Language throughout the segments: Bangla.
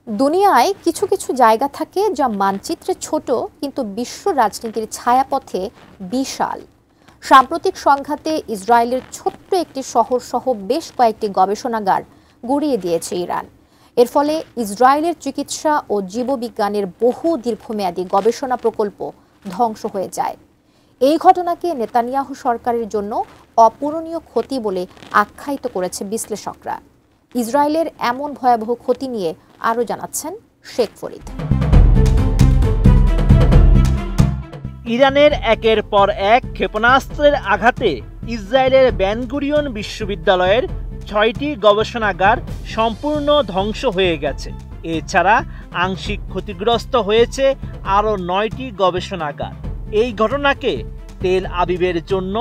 দুনিয়ায় কিছু কিছু জায়গা থাকে যা মানচিত্রে ছোট কিন্তু বিশ্ব রাজনীতির ছায়াপথে বিশাল। সাম্প্রতিক সংঘাতে ইসরায়েলের ছোট্ট একটি শহর সহ বেশ কয়েকটি গবেষণাগার গুঁড়িয়ে দিয়েছে ইরান। এর ফলে ইসরায়েলের চিকিৎসা ও জীববিজ্ঞানের বহু দীর্ঘমেয়াদী গবেষণা প্রকল্প ধ্বংস হয়ে যায়। এই ঘটনাকে নেতানিয়াহু সরকারের জন্য অপূরণীয় ক্ষতি বলে আখ্যায়িত করেছে বিশ্লেষকরা। ইসরায়েলের এমন ভয়াবহ ক্ষতি নিয়ে আরও জানাচ্ছেন শেখ ফরিদ। ইরানের একের পর এক ক্ষেপণাস্ত্রের আঘাতে ইসরায়েলের বেন গুরিয়ন বিশ্ববিদ্যালয়ের ৬টি গবেষণাগার সম্পূর্ণ ধ্বংস হয়ে গেছে। এছাড়া আংশিক ক্ষতিগ্রস্ত হয়েছে আরও ৯টি গবেষণাগার। এই ঘটনাকে তেল আবিবের জন্য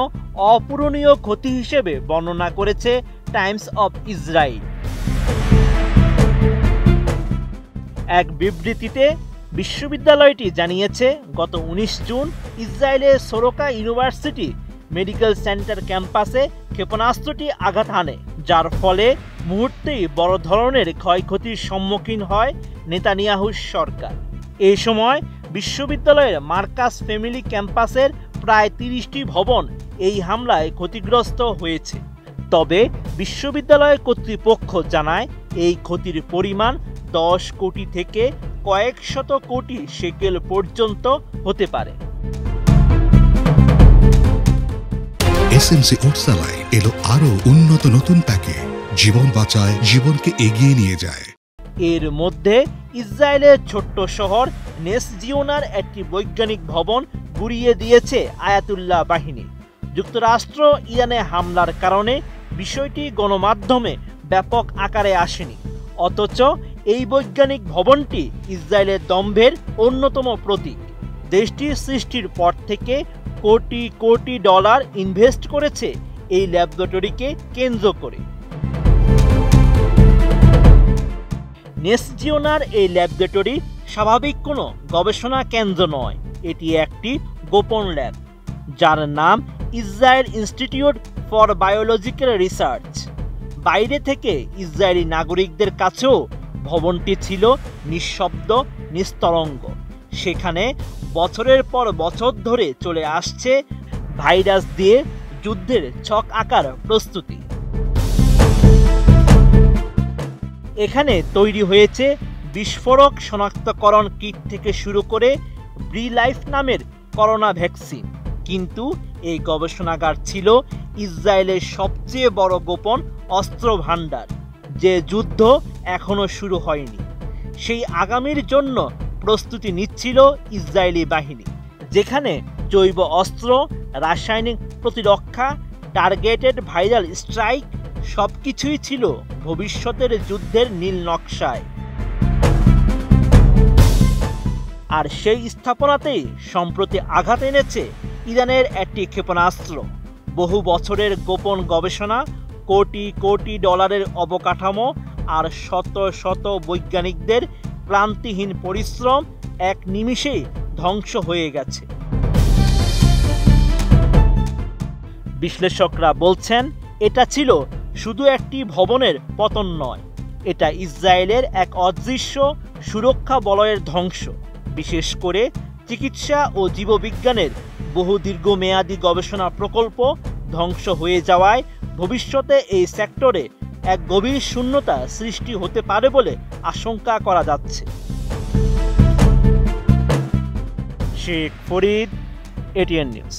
অপূরণীয় ক্ষতি হিসেবে বর্ণনা করেছে টাইমস অব ইসরায়েল। এক বিবৃতিতে বিশ্ববিদ্যালয়টি জানিয়েছে, গত ১৯ জুন ইসরায়েলের সোরোকা ইউনিভার্সিটি মেডিকেল সেন্টার ক্যাম্পাসে ক্ষেপণাস্ত্রটি আঘাত হানে, যার ফলে মুহূর্তেই বড় ধরনের ক্ষয়ক্ষতির সম্মুখীন হয় নেতানিয়াহুর সরকার। এই সময় বিশ্ববিদ্যালয়ের মার্কাস ফ্যামিলি ক্যাম্পাসের প্রায় ৩০টি ভবন এই হামলায় ক্ষতিগ্রস্ত হয়েছে। তবে বিশ্ববিদ্যালয় কর্তৃপক্ষ জানায়, এই ক্ষতির পরিমাণ ১০ কোটি থেকে কয়েক শত কোটি শেকেল পর্যন্ত হতে পারে। এসএমসি ওটসালাই এলো আরো উন্নত নতুন প্যাকে, জীবন বাঁচায়, জীবনকে এগিয়ে নিয়ে যায়। এর মধ্যে ইসরায়েলের ছোট্ট শহর নেস জিওনার একটি বৈজ্ঞানিক ভবন গুঁড়িয়ে দিয়েছে আয়াতুল্লাহ বাহিনী। যুক্তরাষ্ট্র ইরানে হামলার কারণে বিষয়টি গণমাধ্যমে ব্যাপক আকারে আসেনি, অথচ এই বৈজ্ঞানিক ভবনটি ইসরায়েলের দম্ভের অন্যতম প্রতীক। দেশটির সৃষ্টির পর থেকে কোটি কোটি ডলার ইনভেস্ট করেছে এই ল্যাবরেটরিকে কেন্দ্র করে। নেসজিওনার এই ল্যাবরেটরি স্বাভাবিক কোনো গবেষণা কেন্দ্র নয়, এটি একটি গোপন ল্যাব যার নাম Israel institute for biological research. বাইরে থেকে ইসরায়েলি নাগরিকদের কাছেও ভবনটি ছিল নিঃশব্দ, নিস্তরঙ্গ। সেখানে বছরের পর বছর ধরে চলে আসছে ভাইরাস দিয়ে যুদ্ধের ছক আঁকার প্রস্তুতি। এখানে তৈরি হয়েছে বিস্ফোরক শনাক্তকরণ কিট থেকে শুরু করে ব্রিলাইফ নামের করোনা ভ্যাকসিন। কিন্তু এই গবেষণাগার ছিল ইসরায়েলের সবচেয়ে বড় গোপন অস্ত্র ভাণ্ডার, যে যুদ্ধ এখনো শুরু হয়নি। সেই আগামীর জন্য প্রস্তুতি নিচ্ছিল ইসরায়েলি বাহিনী, যেখানে জৈব অস্ত্র, রাসায়নিক প্রতিরক্ষা, টার্গেটেড ভাইরাল স্ট্রাইক সবকিছুই ছিল ভবিষ্যতের যুদ্ধের নীল নকশায়। আর সেই স্থাপনাতেই সম্প্রতি আঘাত এনেছে ইরানের একটি ক্ষেপণাস্ত্র। বহু বছরের গোপন গবেষণা, কোটি কোটি ডলারের অবকাঠামো আর শত শত বৈজ্ঞানিকদের ক্লান্তিহীন পরিশ্রম এক নিমিষেই ধ্বংস হয়ে গেছে। বিশ্লেষকরা বলছেন, এটা ছিল শুধু একটি ভবনের পতন নয়, এটা ইসরায়েলের এক অদৃশ্য সুরক্ষা বলয়ের ধ্বংস। বিশেষ করে চিকিৎসা ও জীববিজ্ঞানের বহু দীর্ঘমেয়াদী গবেষণা প্রকল্প ধ্বংস হয়ে যাওয়ায় ভবিষ্যতে এই সেক্টরে এক গভীর শূন্যতা সৃষ্টি হতে পারে বলে আশঙ্কা করা যাচ্ছে। Sheikh Farid, ATN news.